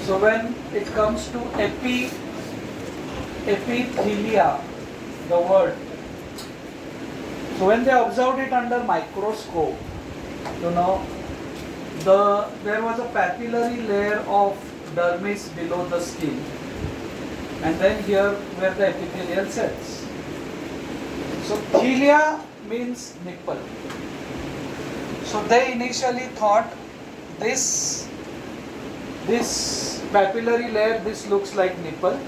So when it comes to epithelia, the word, so when they observed it under microscope, you know, there was a papillary layer of dermis below the skin, and then here were the epithelial cells. So thelia means nipple. So they initially thought this papillary layer, this looks like nipple,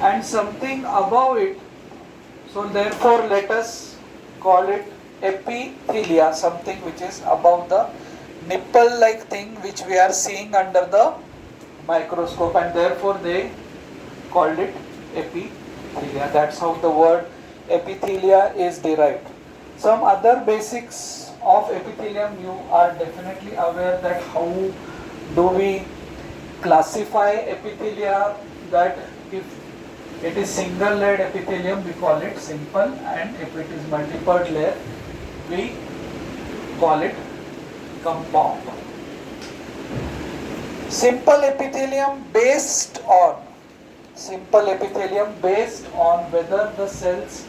and something above it, so therefore let us call it epithelia, something which is above the nipple like thing which we are seeing under the microscope, and therefore they called it epithelia. That's how the word epithelia is derived. Some other basics of epithelium, you are definitely aware that how do we classify epithelia, that if it is single layered epithelium we call it simple, and if it is multiple layer we call it compound. Simple epithelium based on whether the cells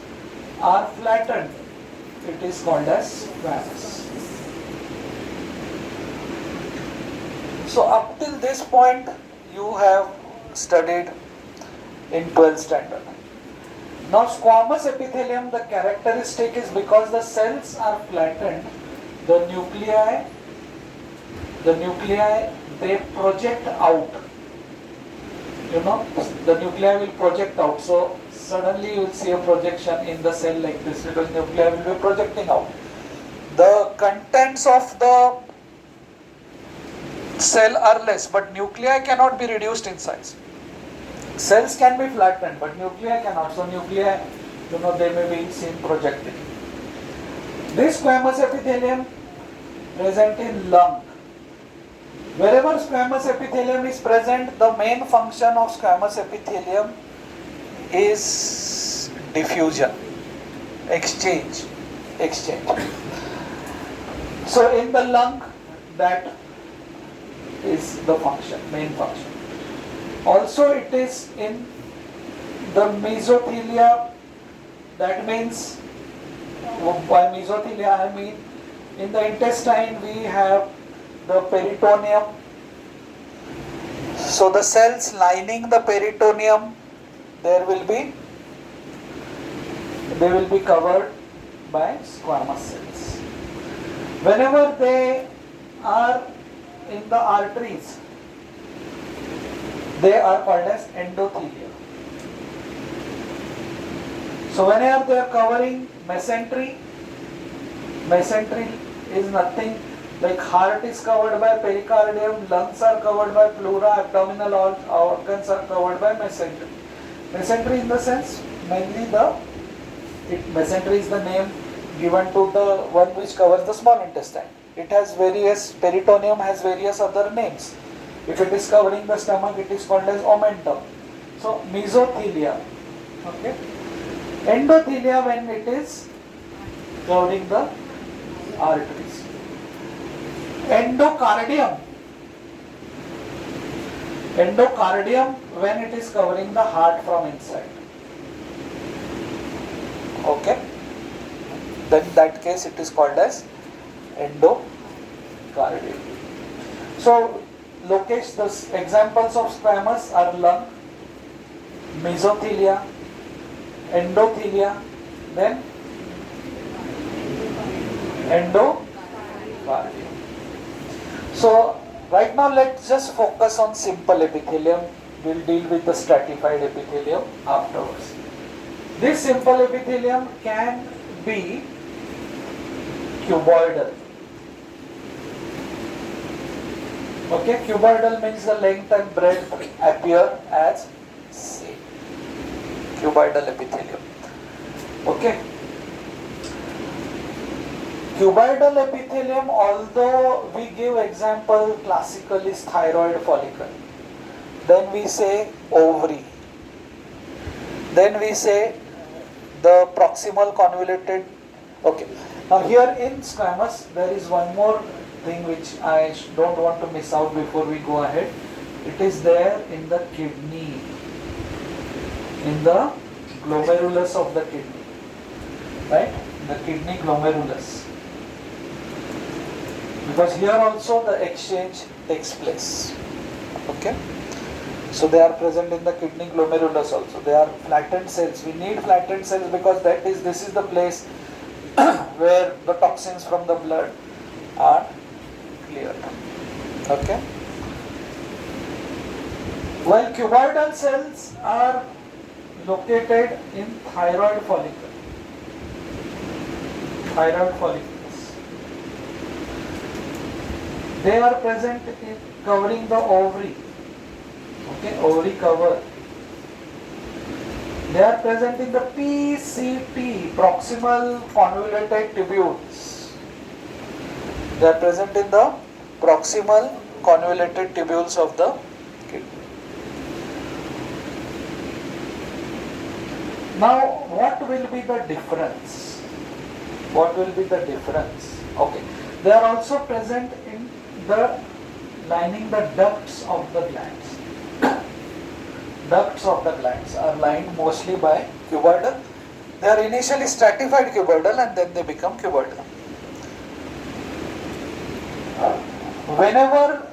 are flattened, it is called as squamous. So up till this point you have studied in 12th standard. Now squamous epithelium, the characteristic is because the cells are flattened, the nuclei they project out. You know, the nuclei will project out. So suddenly you will see a projection in the cell like this, because nuclei will be projecting out. The contents of the cell are less, but nuclei cannot be reduced in size. Cells can be flattened, but nuclei cannot. So nuclei, you know, they may be seen projecting. This squamous epithelium present in lung. Wherever squamous epithelium is present, the main function of squamous epithelium is diffusion, exchange. So in the lung, that is the function, main function. Also it is in the mesothelia, that means, by mesothelia I mean in the intestine we have the peritoneum. So the cells lining the peritoneum, they will be covered by squamous cells. Whenever they are in the arteries, they are called as endothelia. So whenever they are covering mesentery is nothing like heart is covered by pericardium, lungs are covered by pleura, abdominal organs are covered by mesentery. Mesentery in the sense, mainly mesentery is the name given to the one which covers the small intestine. It has peritoneum has various other names. If it is covering the stomach, it is called as omentum. So mesothelia, okay. Endothelia when it is covering the arteries. Endocardium when it is covering the heart from inside. Okay. Then in that case it is called as endocardium. So the examples of squamous are lung, mesothelia, endothelia, then endocardium. So right now let's just focus on simple epithelium. We'll deal with the stratified epithelium afterwards. This simple epithelium can be cuboidal. Okay, cuboidal means the length and breadth appear as same. Cuboidal epithelium. Okay. Cuboidal epithelium, although we give example classically is thyroid follicle, then we say ovary, then we say the proximal convoluted. Okay. Now here in squamous there is one more thing which I don't want to miss out before we go ahead. It is there in the kidney, in the glomerulus of the kidney, right? The kidney glomerulus. Because here also the exchange takes place. Okay? So they are present in the kidney glomerulus also. They are flattened cells. We need flattened cells because this is the place where the toxins from the blood are cleared. Okay? While cuboidal cells are located in thyroid follicle. Thyroid follicles. They are present in covering the ovary. Okay, ovary cover. They are present in the PCT, proximal convoluted tubules. They are present in the proximal convoluted tubules of the kidney. Now, what will be the difference? What will be the difference? Okay, they are also present in the lining the ducts of the glands. Ducts of the glands are lined mostly by cuboidal. They are initially stratified cuboidal and then they become cuboidal. Whenever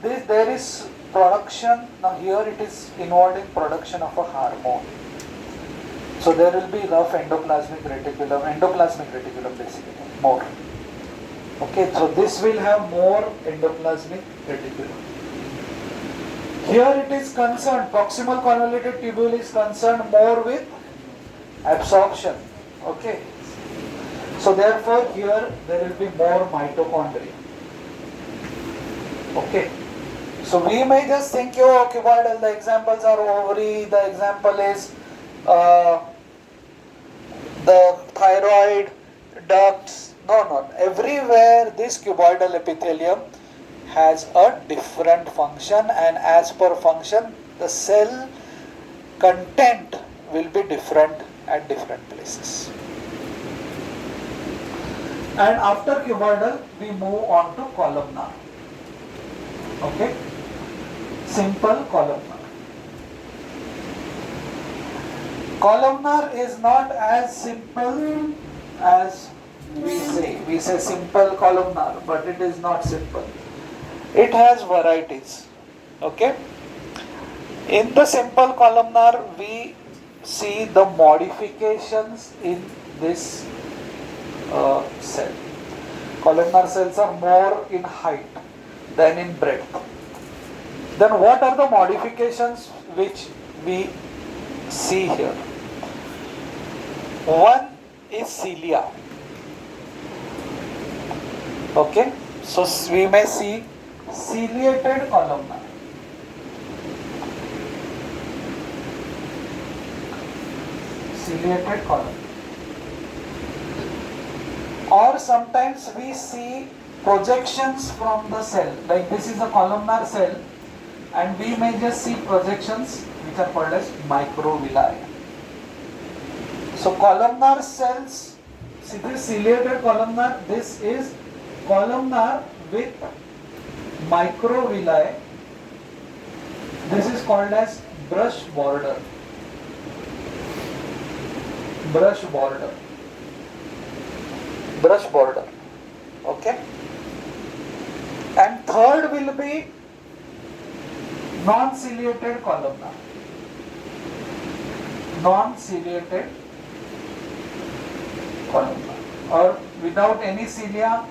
there is production, now here it is involved in production of a hormone. So there will be rough endoplasmic reticulum basically, more. Okay, so this will have more endoplasmic reticulum. Here it is concerned, proximal convoluted tubule is concerned more with absorption. Okay. So therefore here there will be more mitochondria. Okay. So we may just think, oh, cuboidal, the examples are ovary, the example is the thyroid, ducts. No. Everywhere this cuboidal epithelium has a different function, and as per function the cell content will be different at different places. And after cuboidal we move on to columnar. Okay, simple columnar. Columnar is not as simple as we say. We say simple columnar, but it is not simple. It has varieties. Okay. In the simple columnar, we see the modifications in this cell. Columnar cells are more in height than in breadth. Then what are the modifications which we see here? One is cilia. Okay. So we may see ciliated columnar. Ciliated columnar. Or sometimes we see projections from the cell. Like this is a columnar cell and we may just see projections which are called as microvilli. So columnar cells, see this ciliated columnar, this is columnar with microvilli. This is called as brush border. Brush border. Brush border. Okay. And third will be non-ciliated columnar. Non-ciliated columnar. Or without any cilia,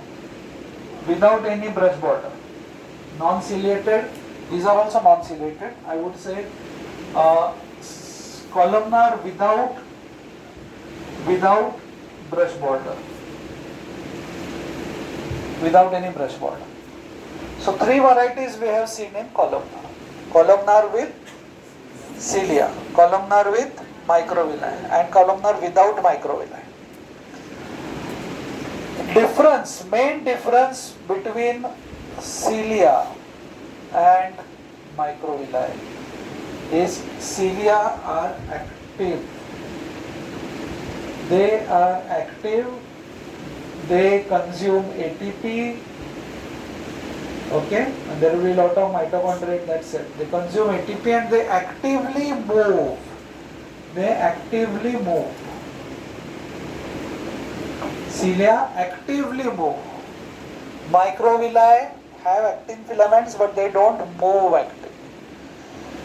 without any brush border. Non-ciliated, these are also non-ciliated. I would say columnar without brush border. Without any brush border. So three varieties we have seen in columnar. Columnar with cilia, columnar with microvilli, and columnar without microvilli. Main difference between cilia and microvilli is cilia are active. They are active, they consume ATP, Okay, and there will be a lot of mitochondria in that cell. They consume ATP and they actively move. They actively move. Cilia actively move. Microvilli have actin filaments, but they don't move actively.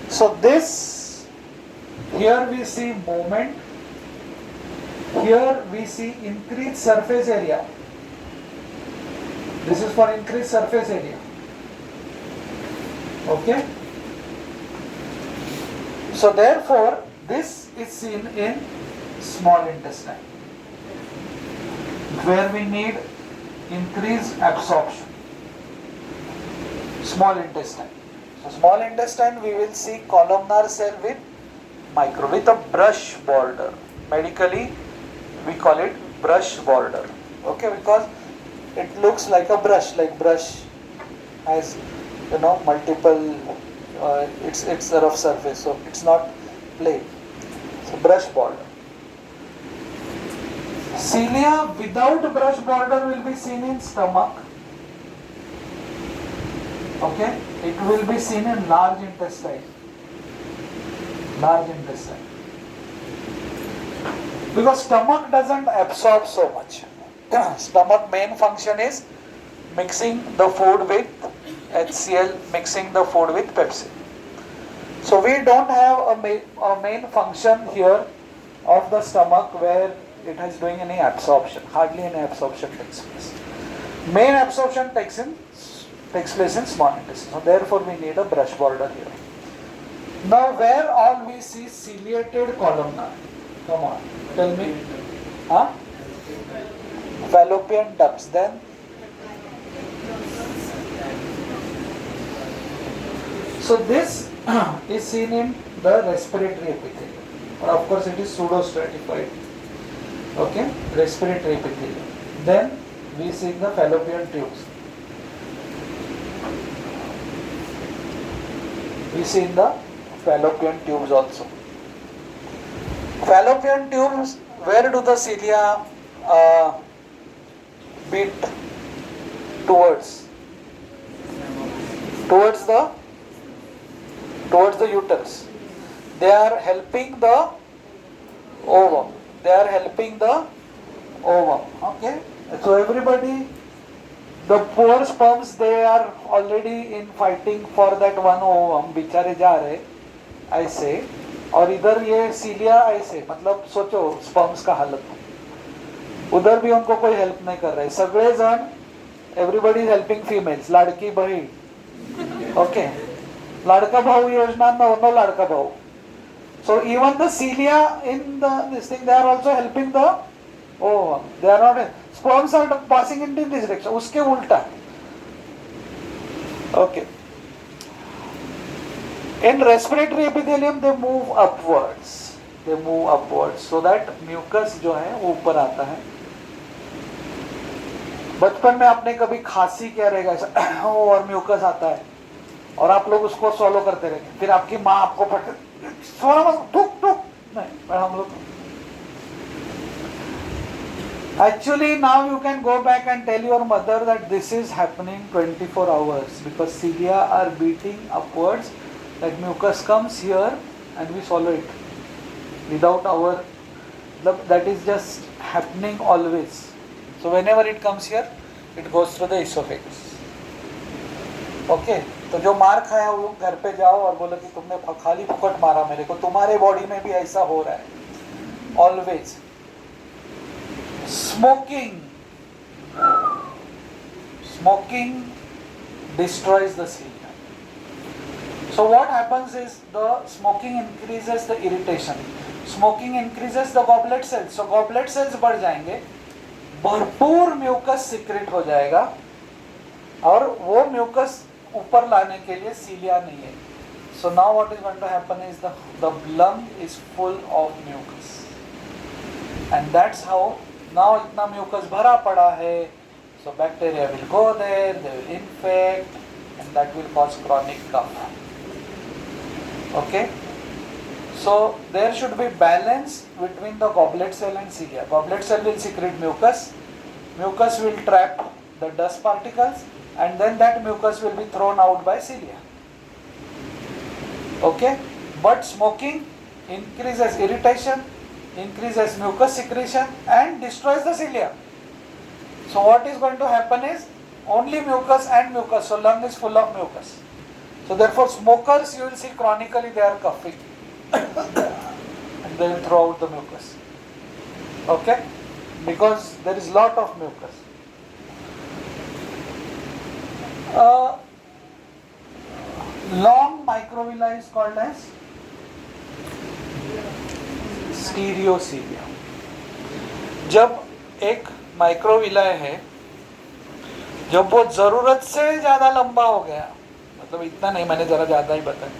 So this, here we see movement. Here we see increased surface area. This is for increased surface area. Okay. So therefore, this is seen in small intestine, where we need increased absorption. Small intestine. So small intestine, we will see columnar cell with a brush border. Medically, we call it brush border. Okay, because it looks like a brush, has multiple. It's a rough surface, so it's not plain. So brush border. Cilia without brush border will be seen in stomach. Okay, it will be seen in large intestine. Large intestine. Because stomach doesn't absorb so much. Stomach main function is mixing the food with HCl, mixing the food with Pepsi. So we don't have a main function here of the stomach where it is doing any absorption. Hardly any absorption takes place. Main absorption takes place in small intestine. So therefore we need a brush border here. Now where all we see ciliated columnar? Come on, tell me. Huh? Fallopian tubes. Then so this is seen in the respiratory epithelium. Or of course it is pseudostratified. Okay, respiratory epithelium. Then we see the fallopian tubes. We see in the fallopian tubes also. Fallopian tubes, where do the cilia beat towards? Towards the uterus. They are helping the ovum. Okay. So everybody, the poor sperms, they are already in fighting for that one ovum. बेचारे जा रहे ऐसे, और इधर ये सीलिया ऐसे, मतलब सोचो स्पर्म्स का हालत. उधर भी उनको कोई हेल्प नहीं कर रहा है. सगळे जण, everybody is helping females. Ladki Bahin. Okay, लाडका भाऊ योजना, नो लाडका भाऊ. So even the cilia in this thing, they are also helping the ovum. They are not, sperms are passing into this direction. उसके उल्टा. Okay. In respiratory epithelium, they move upwards. So that mucus जो है वो ऊपर आता है. बचपन में आपने कभी खांसी क्या रहेगा ऐसा और म्यूकस आता है और आप लोग उसको सॉलो करते रहेंगे. फिर आपकी माँ आपको पकड़ थूक नहीं, पर हम लोग actually now you can go back and tell your mother that this is happening 24 hours because cilia are beating upwards. That mucus comes here and we swallow it without our, that is just happening always. So whenever it comes here, it goes through the esophagus. Okay, तो जो मार खाया वो घर पे जाओ और बोलो कि तुमने खाली फुकट मारा मेरे को, तुम्हारे बॉडी में भी ऐसा हो रहा है always. Smoking destroys the cilia. So what happens is the smoking increases the irritation. Smoking increases the goblet cells. So goblet cells बढ़ जाएंगे, भरपूर म्यूकस सिक्रेट हो जाएगा और वो म्यूकस ऊपर लाने के लिए सीलिया नहीं है. So now what is going to happen is the lung is full of mucus. And that's how now इतना म्यूकस भरा पड़ा है. So bacteria will go there, they will infect, and that will cause chronic cough. Okay? So there should be balance between the goblet cell and cilia. Goblet cell will secrete mucus. Mucus will trap the dust particles and then that mucus will be thrown out by cilia. Okay, but smoking increases irritation, increases mucus secretion and destroys the cilia. So what is going to happen is only mucus and mucus, so lung is full of mucus. So therefore smokers, you will see chronically they are coughing and they will throw out the mucus. Okay, because there is lot of mucus. Long microvilli is called as स्टीरियोसीलिया. जब एक माइक्रोविलाय है, जब वो जरूरत से ज्यादा लंबा हो गया, मतलब इतना नहीं, मैंने जरा ज्यादा ही बताया,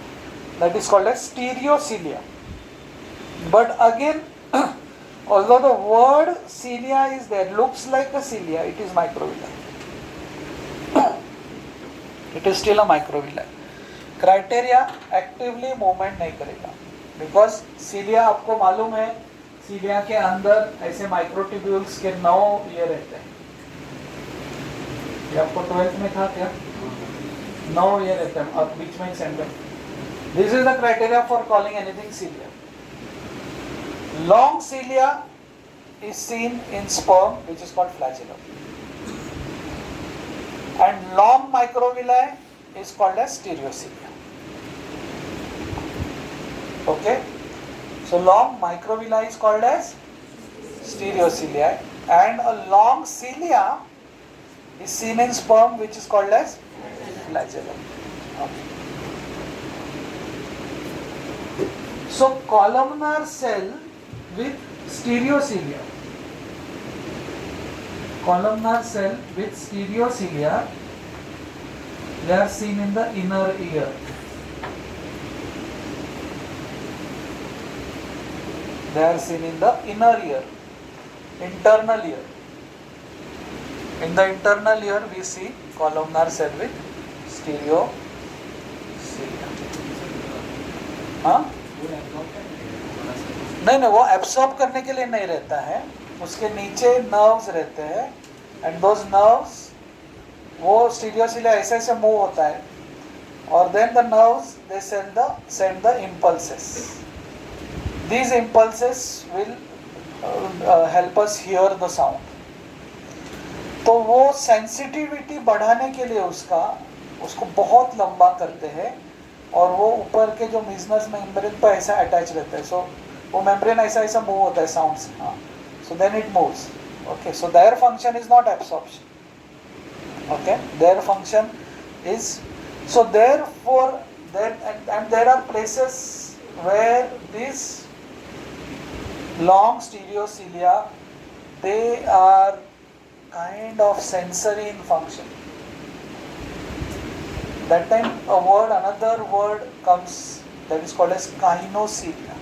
that is called as stereocilia. But again although the word cilia is there, looks like a cilia, it is microvilli. It is still a microvilli. Criteria actively movement नहीं करेगा, बिकॉज सीलिया आपको मालूम है, सीलिया के अंदर ऐसे माइक्रोट्यूब्यूल्स के 9 ये रहते हैं. ये आपको 12th में था क्या? 9 ये रहते हैं, अब बीच में centre. This is the criteria for calling anything cilia. Long cilia is seen in sperm, which is called flagellum, and long microvilli is called as stereocilia. Okay, so long microvilli is called as stereocilia, and a long cilia is seen in sperm, which is called as flagellum. Okay. So columnar cell with stereocilia. Columnar cell with stereocilia, they are seen in the inner ear. They are seen in the inner ear, internal ear. In the internal ear we see columnar cell with stereocilia. हाँ? नहीं, वो absorb करने के लिए नहीं रहता है, उसके नीचे नर्व्स रहते हैं, एंड दोज नर्व्स, वो स्टीरियोसिलिया ऐसे ऐसे मूव होता है, और then the nerves they send the impulses. These impulses will help us hear the sound. तो वो सेंसिटिविटी बढ़ाने के लिए उसको बहुत लंबा करते हैं, और वो ऊपर के जो मिजनस मेम्ब्रेन पर ऐसा अटैच रहता है. सो वो मेम्ब्रेन ऐसा ऐसा मूव होता है साउंड से. हाँ, so then it moves. Okay, so their function is not absorption. Okay, their function is, so therefore and there are places where these long stereocilia, they are kind of sensory in function. That time another word comes that is called as kinocilia.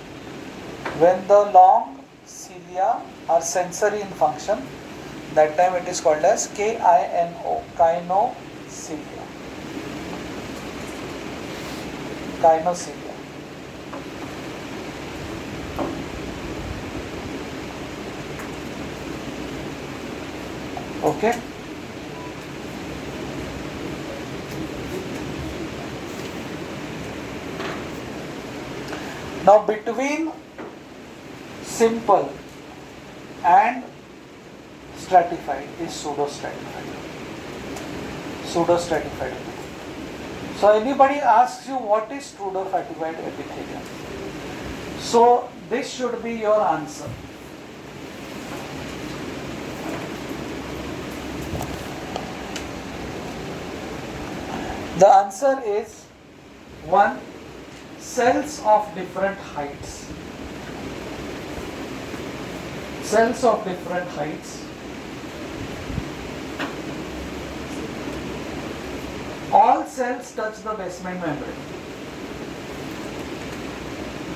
When the long cilia are sensory in function, that time it is called as KINO, kinocilia. Kinocilia. Okay. Now between simple and stratified is pseudostratified. Pseudostratified. So anybody asks you what is pseudostratified epithelium, so this should be your answer. The answer is 1. Cells of different heights. Cells of different heights. All cells touch the basement membrane.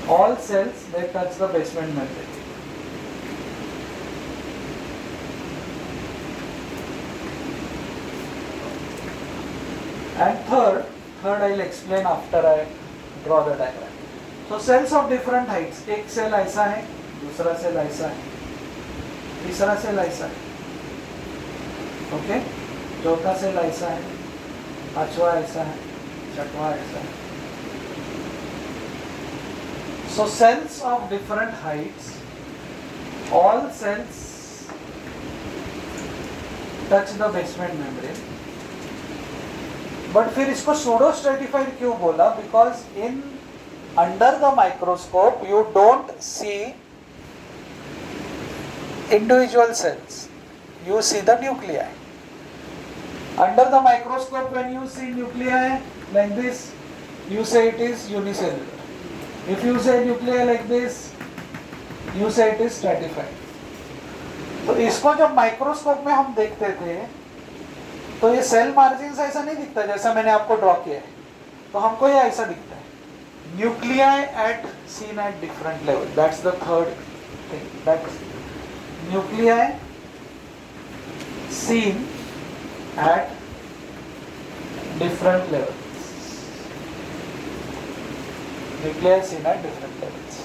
All cells, they touch the basement membrane. And third I'll explain after I draw the diagram. So cells of different heights. एक cell ऐसा है, दूसरा cell ऐसा है, तीसरा cell ऐसा है, okay, चौथा सेल ऐसा है, पांचवा ऐसा है, छठवां ऐसा है. So cells of different heights, all cells touch the basement membrane. But फिर इसको pseudo stratified क्यों बोला? Because in under the microscope you don't see individual cells, you see the nuclei. Under the microscope when you see nuclei like this, you say it is unicellular. If you say nuclei like this, you say it is stratified. तो इसको जब microscope में हम देखते थे तो ये cell margin ऐसा नहीं दिखता जैसा मैंने आपको ड्रॉ किया है, तो हमको ये ऐसा दिखता है. Nuclei at seen at different level, that's the third thing. That's nuclei seen at different level. Nuclei seen at different levels.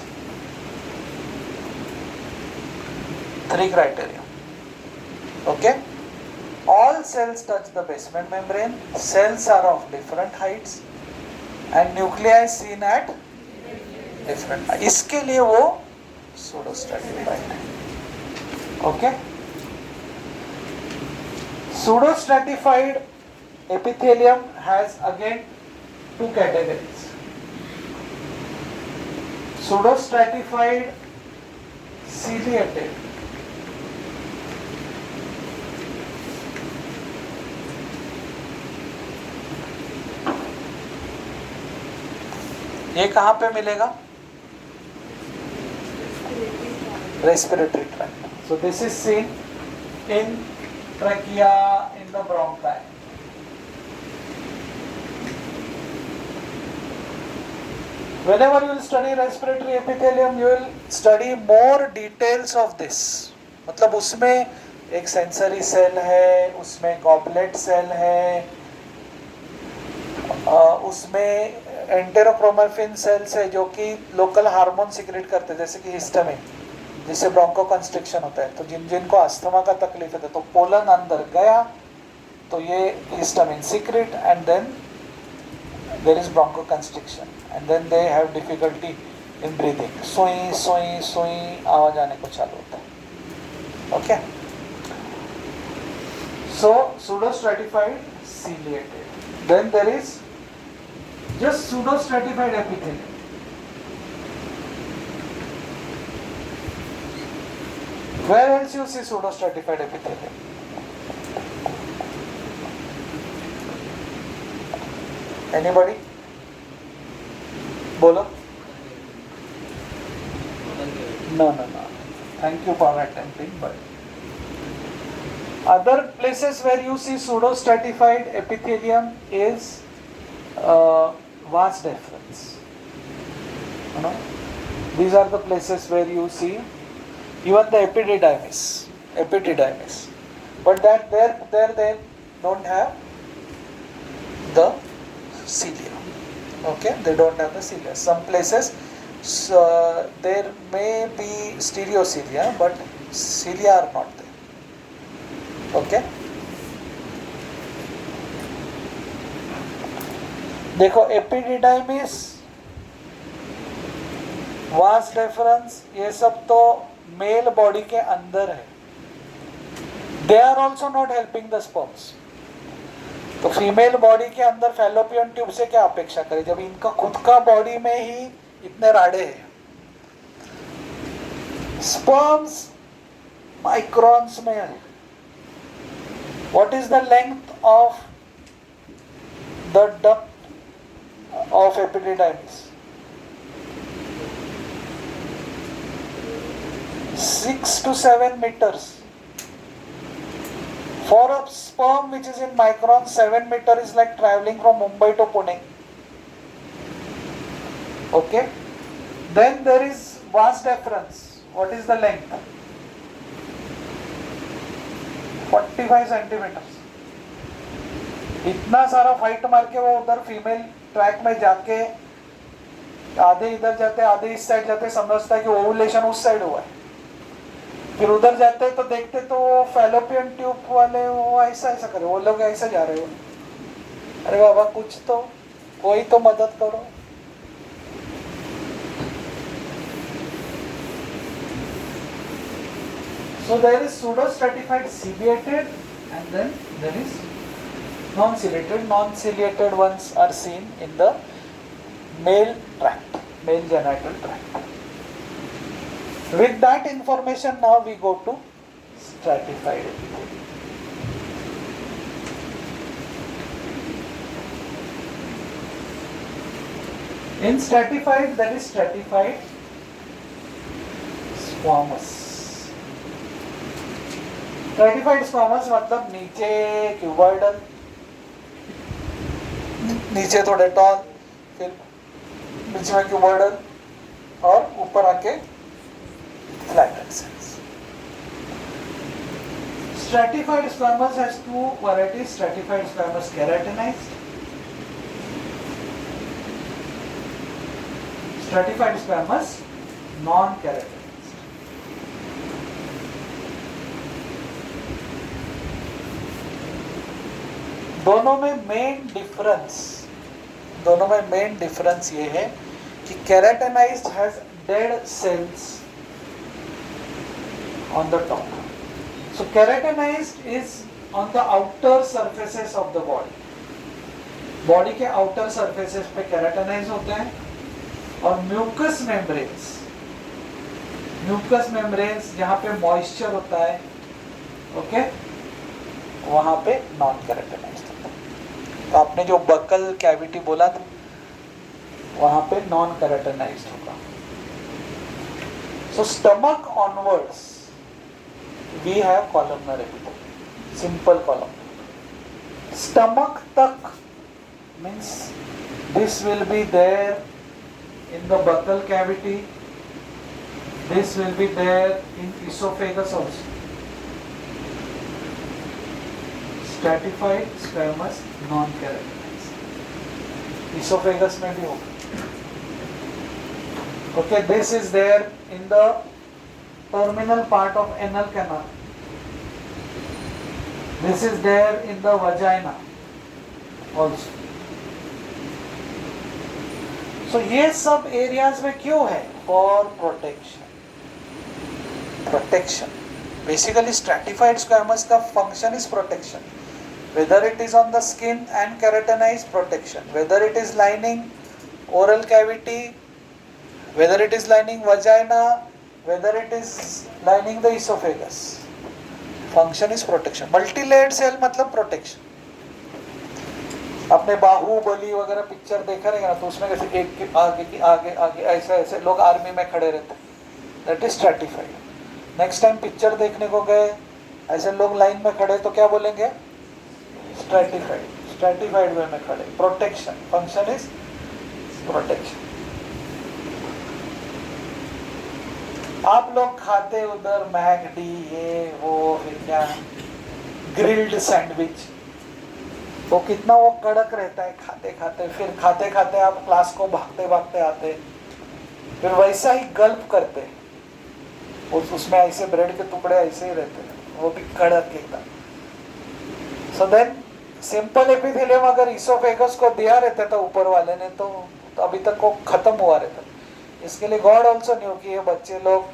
3 criteria. Okay? All cells touch the basement membrane. Cells are of different heights, and nuclei seen at different heights. इसके लिए वो pseudo stratified है. Okay? Pseudo stratified epithelium has again 2 categories. Pseudo-stratified ciliated, ये कहाँ पे मिलेगा? Respiratory tract. So this is seen in trachea, in the bronchi. Whenever you will study respiratory epithelium, you will study more details of this. मतलब उसमें एक sensory cell है, उसमें goblet cell है, उसमें एंटेरोक्रोमैफिन सेल्स है जो कि लोकल हार्मोन सिक्रेट करते हैं जैसे कि हिस्टामिन, जिससे ब्रोंको कंस्ट्रिक्शन होता है. तो जिनको अस्थमा का तकलीफ है तो पोलन अंदर गया तो ये histamine secrete and then there is bronchoconstriction and then they have difficulty in breathing. सोई सोई सोई आवाज आने को चालू होता है. Okay? So pseudo-stratified ciliated. Then there is just pseudo-stratified epithelium. Where else you see pseudo-stratified epithelium? Anybody? बोलो. No. Thank you for attempting. But other places where you see pseudo-stratified epithelium is vas deferens. You know, these are the places where you see even the epididymis. But that there they don't have the cilia. Okay, they don't have the cilia. Some places there may be stereocilia, but cilia are not there. Okay. देखो epididymis, vas deferens, ये सब तो male body के अंदर है. They are also not helping the sperms. तो female body के अंदर फैलोपियन ट्यूब से क्या अपेक्षा करें जब इनका खुद का बॉडी में ही इतने राड़े हैं. स्पर्म्स माइक्रॉन्स में है. What is the length of the duct of epididymis? 6 to 7 meters. For a sperm which is in micron, 7 meter is like traveling from Mumbai to Pune. Okay. Then there is vas deferens. What is the length? 45 centimeters. इतना सारा fight मार के वो उधर female track में जाके आधे इधर जाते आधे इस साइड जाते, समझता है कि ओवुलेशन उस साइड हुआ है. फिर उधर जाते तो देखते तो वो फैलोपियन ट्यूब वाले वो ऐसा करे, वो लोग ऐसा जा रहे हो. अरे बाबा कुछ तो, कोई तो मदद करो। So there is pseudo-stratified ciliated and then there is non-ciliated. Non-ciliated ones are seen in the male tract, male genital tract. With that information now we go to stratified epithelium. In stratified, there is stratified squamous. Stratified squamous मतलब नीचे cuboidal, नीचे थोड़े toll, फिर बीच में cuboidal और ऊपर आके flatted cells. Stratified squamous has two varieties: stratified squamous keratinized, stratified squamous non-keratinized. दोनों में मेन डिफरेंस ये है कि keratinised has dead cells on the top. So keratinised is on the outer surfaces of the body. Body के outer surfaces पे keratinise होते हैं. और म्यूकस मेम्ब्रेन्स जहां पे मॉइस्चर होता है, ओके, वहां पे नॉन केराटिनाइज्ड. तो आपने जो बकल कैविटी बोला था वहां पे नॉन केराटिनाइज्ड होगा. So stomach onwards we have columnar epithelium, simple column. Stomach तक means this will be there in the buccal cavity, this will be there in oesophagus also. Stratified squamous non-keratinized. Esophagus में भी होगा. Okay, this is there in the terminal part of anal canal. This is there in the vagina also. So ये सब areas में क्यों है? For protection. Protection. Basically, stratified squamous का function is protection. Whether it is on the skin and keratinized, protection. Whether it is lining oral cavity, whether it is lining vagina, whether it is lining the esophagus, function is protection. Multi-layered cell मतलब protection. आपने बाहुबली वगैरह picture देखा रहेगा ना, तो उसमें कैसे एक के आगे की आगे आगे ऐसे ऐसे लोग आर्मी में खड़े रहते हैं. That is stratified. Next time picture देखने को गए, ऐसे लोग लाइन में खड़े, तो क्या बोलेंगे? स्ट्रैटिफाइड वे में खड़े. Protection, function is protection. आप लोग खाते उधर मैगडी ये वो फिर क्या ग्रिल्ड सैंडविच, तो कितना वो कड़क रहता है खाते खाते. फिर खाते खाते आप क्लास को भागते भागते आते, फिर वैसा ही गल्प करते, उसमें ऐसे ब्रेड के टुकड़े ऐसे ही रहते हैं, वो भी कड़क एकदम. सो देन सिंपल एपिथेलियम अगर इसोफेगस को दिया रहता था ऊपर वाले ने, तो अभी तक वो खत्म हुआ रहता. इसके लिए गॉड ऑल्सो न्यू कि ये बच्चे लोग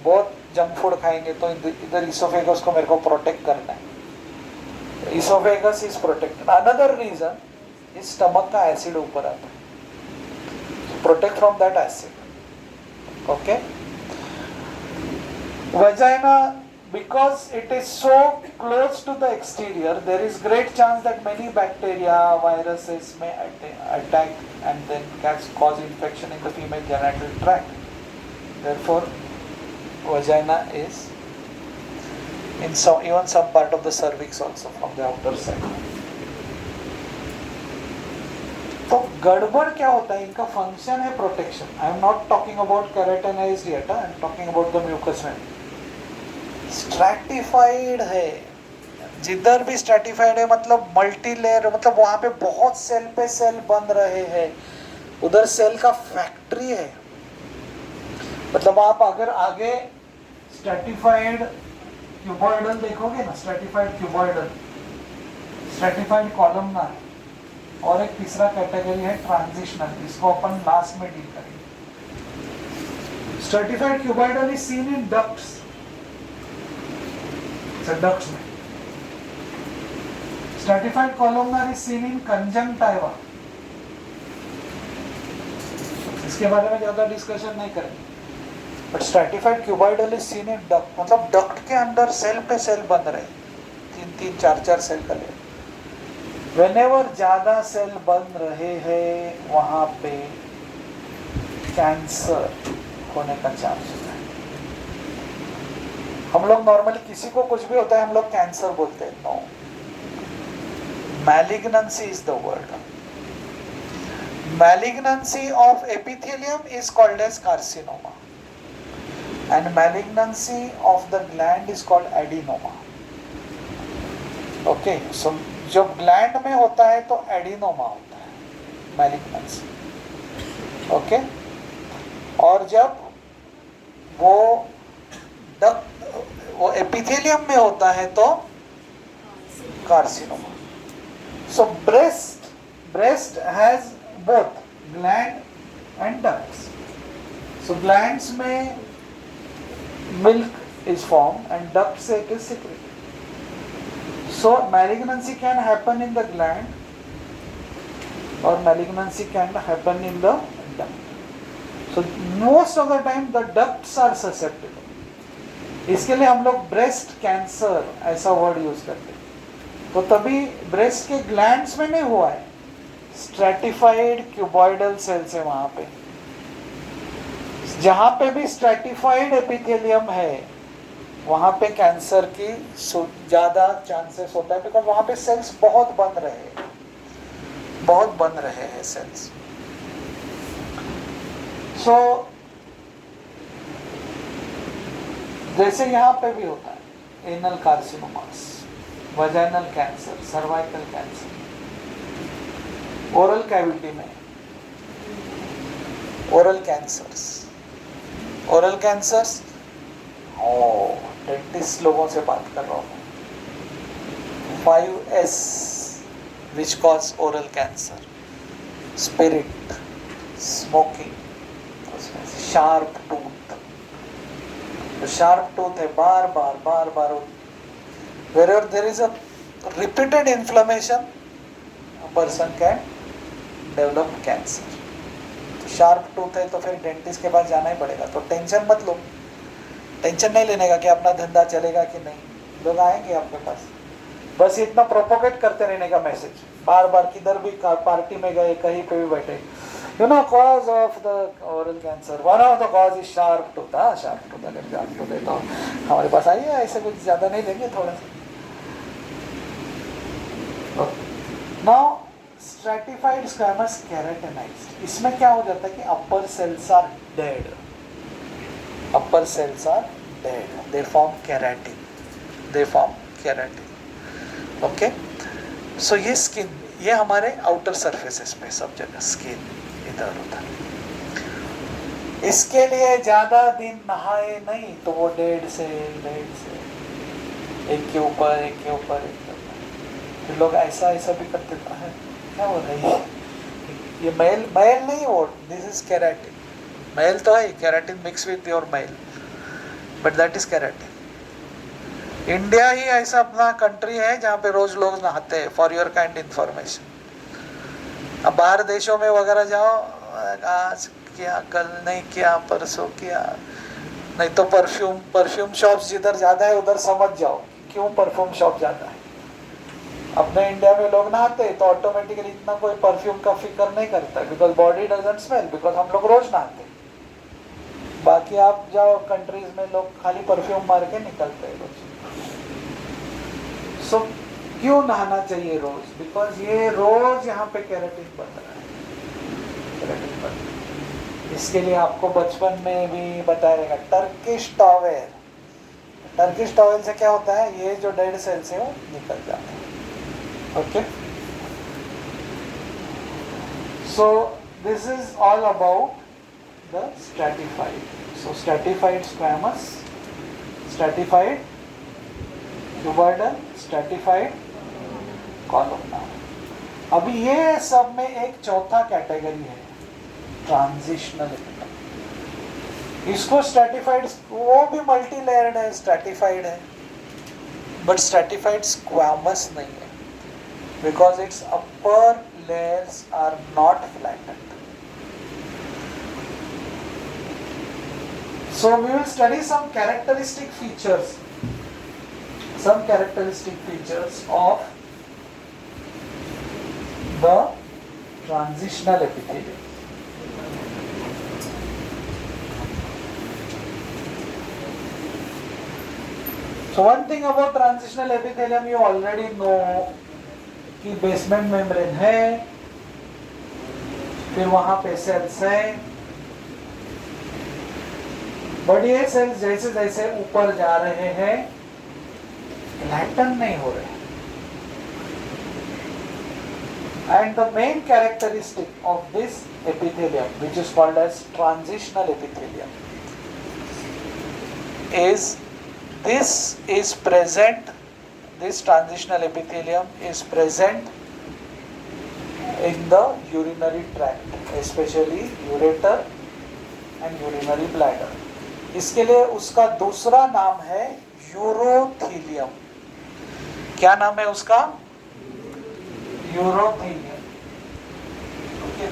बहुत जंक फूड खाएंगे, तो इधर इसोफेगस को मेरे को प्रोटेक्ट करना है. Oesophagus is protected. Another reason इस स्टमक का एसिड ऊपर आता है, protect from that acid. Okay. Vagina, because it is so close to the exterior, there is great chance that many bacteria, viruses may attack and then cause infection in the female genital tract. Therefore, vagina is in even some part of the cervix also from the outer side. तो गड़बड़ क्या होता है? इनका function है protection. I am not talking about keratinised yet, I am talking about the mucus में. Stratified है, जिधर भी स्ट्रैटिफाइड है मतलब मल्टी लेयर, मतलब वहां पे बहुत सेल पे सेल बन रहे हैं, उधर सेल का फैक्ट्री है. मतलब आप अगर आगे स्ट्रैटिफाइड क्यूबॉइडल देखोगे ना, स्ट्रैटिफाइड क्यूबॉइडल, स्ट्रैटिफाइड कॉलमनर, और एक तीसरा कैटेगरी है ट्रांजिशनल, इसको अपन लास्ट में डील करेंगे. Stratified cuboidal is seen in ducts, ducts में. Stratified columnar is seen in conjunctiva. इसके बारे में ज्यादा डिस्कशन नहीं करेंगे. But stratified cuboidal is seen in duct, मतलब डक्ट के अंदर सेल पे सेल बन रहे, 3-3, 4-4 सेल का लेयर. व्हेनेवर ज्यादा सेल बन रहे हैं वहां पे कैंसर होने का चांस होता है. हम लोग नॉर्मली किसी को कुछ भी होता है हम लोग कैंसर बोलते हैं. No, malignancy is the word. Malignancy of epithelium is called as carcinoma and malignancy of the gland is called adenoma. Okay, so जब ग्लैंड में होता है तो एडिनोमा होता है, मैलिग्नेंसी. ओके, और जब वो एपिथेलियम में होता है तो carcinoma. So breast has both gland and ducts. So glands में milk is formed and duct से it is secreted. So malignancy can happen in the gland or malignancy can happen in the duct. So most of the time the ducts are susceptible. इसके लिए हम लोग breast cancer ऐसा word use करते हैं. तो तभी breast के glands में नहीं हुआ है, stratified cuboidal cells है वहाँ पे. जहां पे भी स्ट्रेटिफाइड एपिथेलियम है वहां पे कैंसर की ज्यादा चांसेस होता है, बिकॉज वहां पे सेल्स बहुत बन रहे हैं सेल्स. सो जैसे यहां पे भी होता है anal carcinomas, vaginal cancer, cervical cancer, oral cavity में ओरल कैंसर्स. डेंटिस्ट लोगों से बात कर रहा हूँ. 5S which cause oral cancer, spirit, smoking, sharp tooth. Sharp tooth है बार बार wherever there is a repeated inflammation a person can develop cancer. Sharp tooth है तो फिर डेंटिस्ट के पास जाना ही पड़ेगा. तो टेंशन मत लो, टेंशन नहीं लेने का कि अपना धंधा चलेगा कि नहीं. लोग आएंगे आपके पास, बस इतना प्रोपोगेट करते रहने का मैसेज बार बार. किधर भी पार्टी में गए, कहीं पे भी बैठे, you know cause of the oral cancer, one of the cause is sharp tooth. Sharp tooth अगर शार्प टूथ है तो हमारे पास आइए, ऐसे कुछ ज्यादा नहीं लेंगे, थोड़ा सा. नाउ स्ट्रेटिफाइड स्क्वैमस केराटिनाइज्ड, इसमें क्या हो जाता है कि upper cells are dead, they form keratin. Okay, so ये स्किन, ये हमारे आउटर सरफेसेस पे सब जगह स्किन इधर उधर. इसके लिए ज्यादा दिन नहाए नहीं तो वो डेड से एक के ऊपर फिर लोग ऐसा भी करते हैं. क्या हो रहा है ये मैल नहीं, वो दिस इज केराटिन. मैल तो है, केराटिन मिक्स विद योर मैल, but that is keratin. India ही ऐसा अपना कंट्री है जहाँ पे रोज लोग नहाते हैं, फॉर योर काइंड इंफॉर्मेशन. अब बाहर देशों में वगैरह जाओ, आज किया, कल नहीं किया, परसों किया, नहीं तो परफ्यूम शॉप्स जिधर ज्यादा है उधर समझ जाओ क्यों परफ्यूम शॉप ज्यादा है. अपने इंडिया में लोग नहाते तो ऑटोमेटिकली इतना कोई परफ्यूम का फिक्र नहीं करता, because body doesn't smell, because हम लोग रोज नहाते. बाकी आप जाओ कंट्रीज में लोग खाली परफ्यूम मार के निकलते हैं रोज. सो क्यों नहाना चाहिए रोज? बिकॉज ये रोज यहाँ पे केराटिन बन रहा है. इसके लिए आपको बचपन में भी बताया जाएगा टर्किश टॉवेल. टर्किश टॉवेल से क्या होता है, ये जो डेड सेल्स है वो निकल जाते हैं. Okay, so this is all about the stratified. So stratified squamous, stratified cuboidal, stratified columnar. अभी ये सब में एक चौथा कैटेगरी है, ट्रांजिशनल एपिथेलियम। इसको स्ट्रैटिफाइड, वो भी मल्टी लेयर्ड है, स्ट्रैटिफाइड है, बट स्ट्रैटिफाइड स्क्वामस नहीं है, because it's upper layers are not flattened. So we will study some characteristic features of the transitional epithelium. So one thing about transitional epithelium you already know कि basement membrane है, फिर वहां पे sales है, but ये sales जैसे जैसे ऊपर जा रहे हैं फ्लैटन नहीं हो रहे। And the main characteristic of this epithelium, which is called as transitional epithelium, is this transitional epithelium is present in the urinary tract, especially ureter and urinary bladder. इसके लिए उसका दूसरा नाम है यूरोथीलियम। क्या नाम है उसका? यूरोथीलियम। ओके,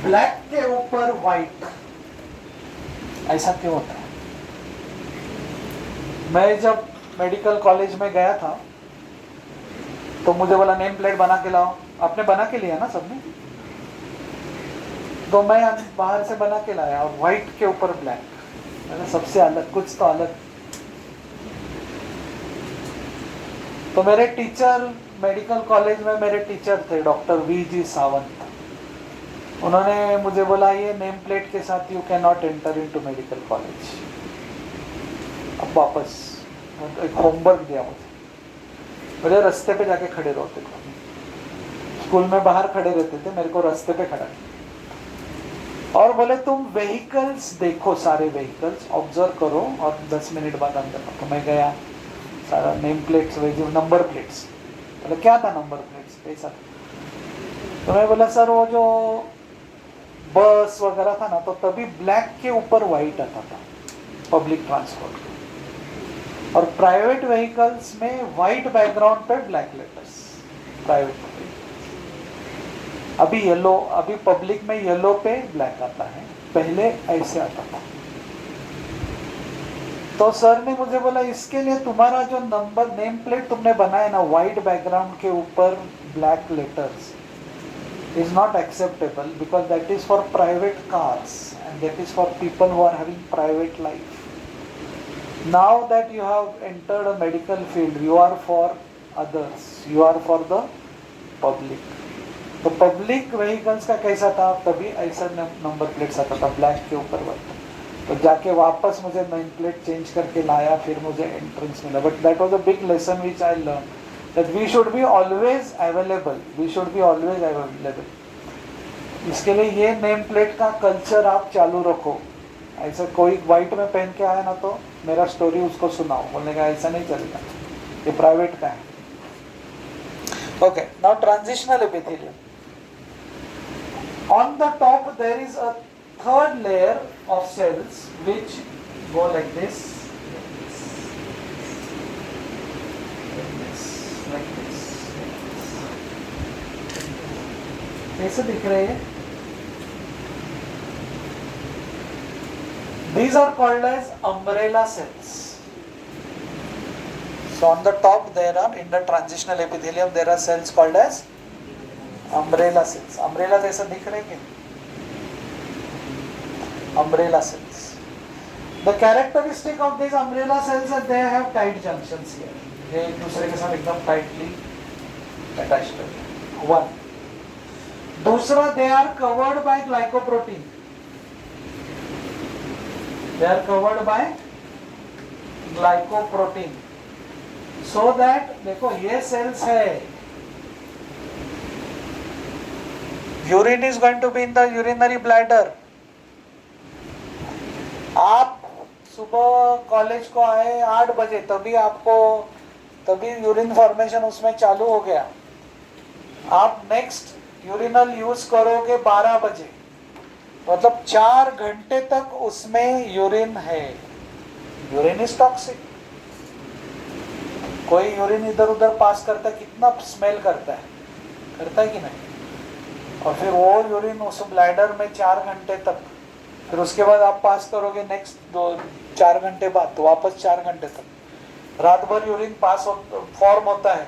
ब्लैक के ऊपर व्हाइट, ऐसा क्यों होता है? मैं जब मेडिकल कॉलेज में गया था तो मुझे बोला नेम प्लेट बना के लाओ। आपने बना के लिया ना सबने? तो मैं बाहर से बना के लाया और व्हाइट के ऊपर ब्लैक, मैंने सबसे अलग, कुछ तो अलग। तो मेरे टीचर, मेडिकल कॉलेज में मेरे टीचर थे डॉक्टर वी.जी. सावंत। उन्होंने मुझे बोला ये नेम प्लेट के साथ you can not enter into medical college. अब वापस एक होमवर्क दिया मुझे रास्ते पे जाके खड़े रहते थे, स्कूल में बाहर खड़े रहते थे, मेरे को रास्ते पे खड़ा किया और बोले तुम व्हीकल्स देखो, सारे व्हीकल्स ऑब्जर्व करो और 10 मिनट बाद अंदर। तो मैं गया, सारा नेम प्लेट्स, नंबर प्लेट्स। बोले क्या था नंबर प्लेट्स, कैसा? तो मैं बोला सर वो जो बस वगैरह था ना, तो तभी ब्लैक के ऊपर व्हाइट आता था पब्लिक ट्रांसपोर्ट, और प्राइवेट व्हीकल्स में व्हाइट बैकग्राउंड पे ब्लैक लेटर्स प्राइवेट। अभी येलो, अभी पब्लिक में येलो पे ब्लैक आता है, पहले ऐसे आता था। तो सर ने मुझे बोला इसके लिए तुम्हारा जो नंबर नेम प्लेट तुमने बनाया ना व्हाइट बैकग्राउंड के ऊपर black letters is not acceptable, because that is for private cars and that is for people who are having private life. Now that you have entered a medical field, you are for others, you are for the public. तो public vehicles का कैसा था, तभी ऐसा number plates आता था black के ऊपर व्हाइट। तो जाके वापस मुझे नेम प्लेट चेंज करके लाया, फिर मुझे एंट्रेंस मिला। But that was a big lesson which I learn, that we should be always available, we should be always available. इसके लिए ये नेम प्लेट का कल्चर आप चालू रखो। ऐसा कोई वाइट में पहन के आया ना तो मेरा स्टोरी उसको सुनाओ, बोलने का ऐसा नहीं चलेगा, ये प्राइवेट का है। Okay, now transitional epithelium. On the top there is a third layer of cells which go like this, like this. कैसे दिख रहे हैं? These are called as umbrella cells. So on the top there are, in the transitional epithelium there are cells called as umbrella cells. Umbrella जैसा दिख रहे हैं? Umbrella cells. The characteristic of these umbrella cells is they have tight junctions here. ये एक दूसरे के साथ एकदम टाइटली अटैच्ड है। वन। दूसरा, they are covered by glycoprotein. They are covered by glycoprotein, so that, देखो ये सेल्स है, urine is going to be in the urinary bladder. आप सुबह कॉलेज को आए 8 बजे, तभी यूरिन फॉर्मेशन उसमें चालू हो गया। आप नेक्स्ट यूरिनल यूज करोगे 12 बजे, मतलब 4 घंटे तक उसमें यूरिन है। Urine is toxic. कोई यूरिन इधर उधर पास करता है, कितना स्मेल करता है कि नहीं? और फिर वो यूरिन उस ब्लैडर में 4 घंटे तक, फिर उसके बाद आप पास करोगे नेक्स्ट 4 घंटे बाद, तो वापस 4 घंटे तक रात भर यूरिन फॉर्म होता है।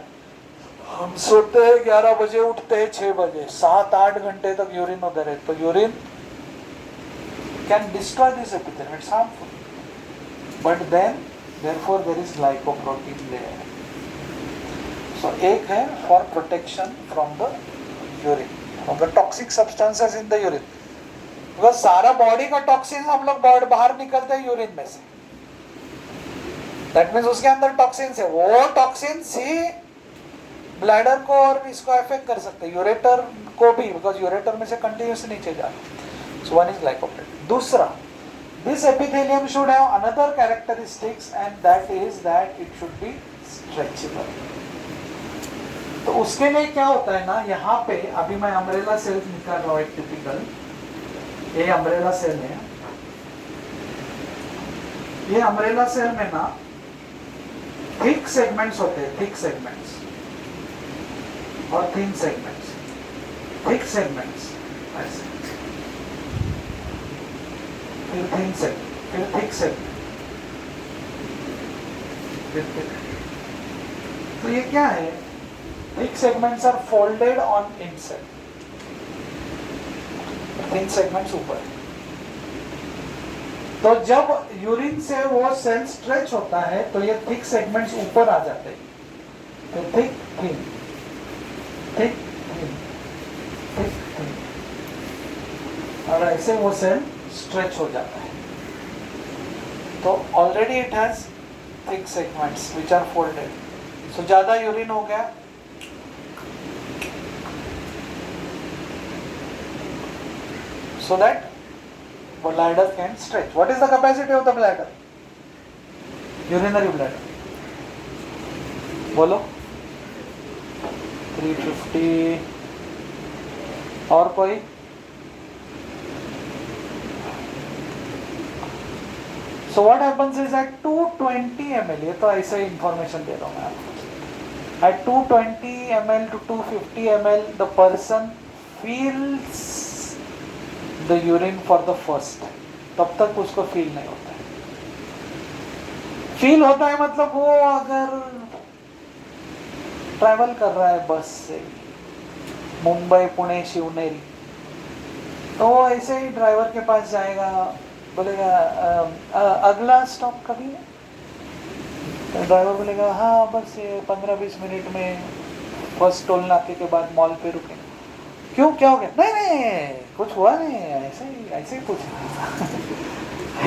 हम सोते हैं 11 बजे, उठते हैं 6 बजे, 7-8 घंटे तक यूरिन उधर है। तो urine can destroy this epithelium, it's harmful, but then therefore there is glycoprotein there. So एक है for protection from the urine, from the toxic substances in the urine, because सारा बॉडी का टॉक्सिन हम लोग बाहर निकलते हैं यूरिन में से। दैट मीन्स उसके अंदर टॉक्सिन्स है, वो टॉक्सिन्स ही ब्लैडर को और इसको अफेक्ट कर सकते हैं, यूरेटर को भी, बिकॉज यूरेटर में से कंटिन्यूसली नीचे जा रहा। So one is glycoprotein. दूसरा, this epithelium should have another characteristics, and that is that it should be stretchable. तो उसके लिए क्या होता है ना, यहाँ पे अभी मैं अम्ब्रेला सेल निकाल रहा हूँ, एक टिपिकल ये अम्ब्रेला सेल है। ये अम्ब्रेला सेल में ना थिक सेगमेंट्स होते हैं, थिक सेगमेंट्स और थिन सेगमेंट्स। थिक सेगमेंट्स ऐसे, फिर थिन सेगमेंट, फिर थिक सेगमेंट, फिर थिक। तो ये क्या है? Thick segments are folded on inside, thin segments ऊपर। तो जब यूरिन से वो सेल स्ट्रेच होता है तो ये थिक सेगमेंट्स ऊपर आ जाते हैं। तो thick thin, thick thin, thick thin, और ऐसे वो सेल स्ट्रेच हो जाता है। तो already it has thick segments which are folded. So ज्यादा यूरिन हो गया, so that bladder can stretch. What is the capacity of the bladder? Urinary bladder. बोलो 350। और कोई? So what happens is at 220 ml, ये तो ऐसे इंफॉर्मेशन दे रहा हूँ मैं आपको। At 220 ml to 250 ml, the person feels the urine for the first। तब तक उसको फील नहीं होता है। फील होता है मतलब वो अगर ट्रैवल कर रहा है बस से मुंबई, पुणे, शिवनेरी, तो वो ऐसे ही ड्राइवर के पास जाएगा, बोलेगा अगला स्टॉप कभी है? तो ड्राइवर बोलेगा हाँ बस ये 15-20 मिनट में फर्स्ट टोल नाके के बाद मॉल पे रुकेंगे। क्यों, क्या हो गया? नहीं कुछ हुआ नहीं, ऐसे ही पूछा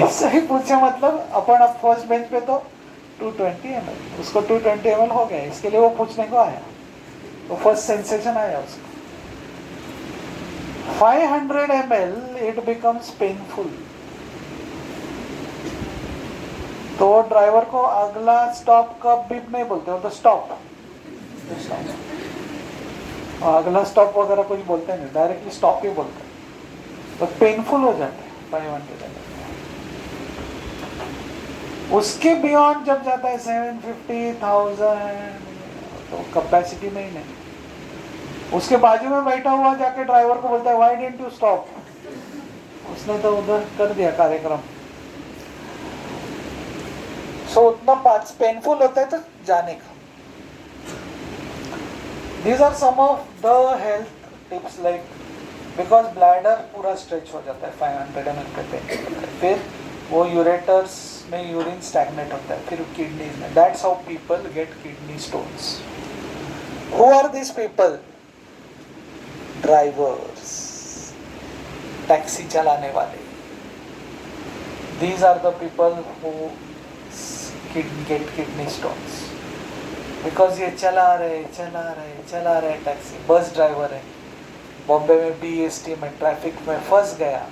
ऐसा ही पूछा, मतलब अपन अब फर्स्ट बेंच पे तो 220 ml, उसको 220 ml हो गया, इसके लिए वो पूछने को आया, तो फर्स्ट सेंसेशन आया उसको। 500 ml इट बिकम्स पेनफुल। तो ड्राइवर को अगला स्टॉप कब भी नहीं बोलते, वो तो स्टॉप, अगला स्टॉप वगैरह कुछ बोलते नहीं, डायरेक्टली स्टॉप ही बोलते हैं। तो पेनफुल हो जाता है 500 ml। उसके बियॉन्ड जब जाता है 750,000, तो कैपेसिटी में ही नहीं। उसके बाजू में बैठा हुआ जाके ड्राइवर को बोलता है व्हाई डिडंट यू स्टॉप, उसने तो उधर कर दिया कार्यक्रम। सो उतना पेनफुल होता है तो जाने का। These are some of the health tips, like because bladder पूरा स्ट्रेच हो जाता है 500 ml के पेन, फिर वो यूरेटर्स में यूरिन स्टैग्नेट होता है, फिर किडनीज में। That's how people get kidney stones. Who are these people? Drivers, taxi चलाने वाले। These are the people who get kidney stones. Because ये चला रहे टैक्सी, बस ड्राइवर है, बॉम्बे में BST में ट्रैफिक में फंस गया,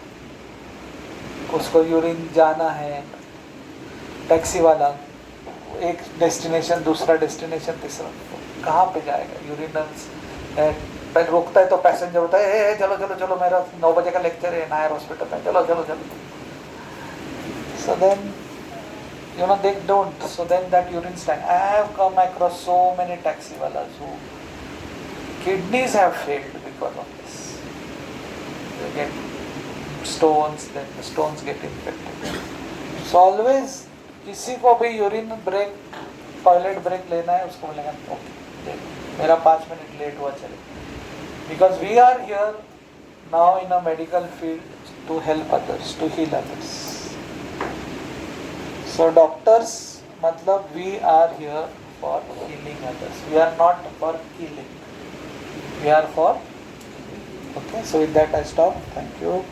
उसको यूरिन जाना है, टैक्सी वाला एक डेस्टिनेशन दूसरा डेस्टिनेशन तीसरा, कहाँ पे जाएगा? यूरिनल्स रोकता है तो पैसेंजर होता है, ए चलो चलो चलो मेरा 9 बजे का लेक्चर है नायर हॉस्पिटल में, चलो चलो चलो. So then, they don't. So then that urine stand. I have come across so many taxi walas who kidneys have failed because of this. They get stones, then the stones get infected. So always, किसी को भी urine break, toilet break लेना है, उसको बोलेगा okay मेरा 5 minute late हुआ चले. Because we are here now in a medical field to help others, to heal others. So doctors, matlab we are here for healing others. We are not for killing. We are for. Okay. So with that I stop. Thank you.